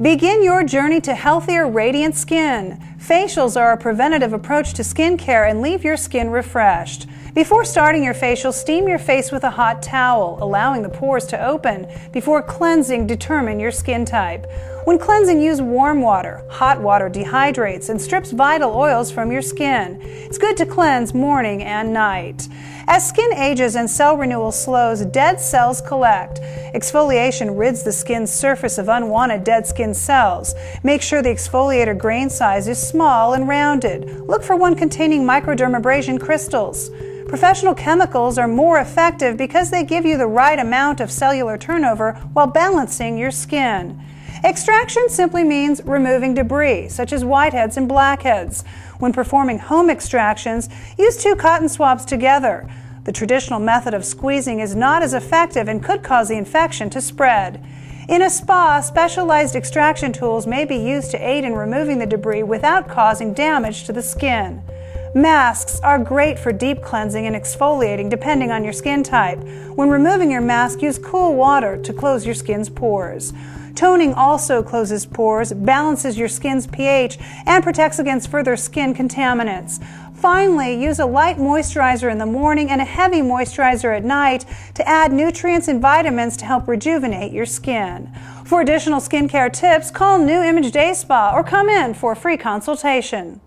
Begin your journey to healthier, radiant skin. Facials are a preventative approach to skin care and leave your skin refreshed. Before starting your facial, steam your face with a hot towel, allowing the pores to open. Before cleansing, determine your skin type. When cleansing, use warm water. Hot water dehydrates and strips vital oils from your skin. It's good to cleanse morning and night. As skin ages and cell renewal slows, dead cells collect. Exfoliation rids the skin's surface of unwanted dead skin cells. Make sure the exfoliator grain size is small and rounded. Look for one containing microdermabrasion crystals. Professional chemicals are more effective because they give you the right amount of cellular turnover while balancing your skin. Extraction simply means removing debris, such as whiteheads and blackheads. When performing home extractions, use 2 cotton swabs together. The traditional method of squeezing is not as effective and could cause the infection to spread. In a spa, specialized extraction tools may be used to aid in removing the debris without causing damage to the skin. Masks are great for deep cleansing and exfoliating depending on your skin type. When removing your mask, use cool water to close your skin's pores. Toning also closes pores, balances your skin's pH, and protects against further skin contaminants. Finally, use a light moisturizer in the morning and a heavy moisturizer at night to add nutrients and vitamins to help rejuvenate your skin. For additional skincare tips, call New Image Day Spa or come in for a free consultation.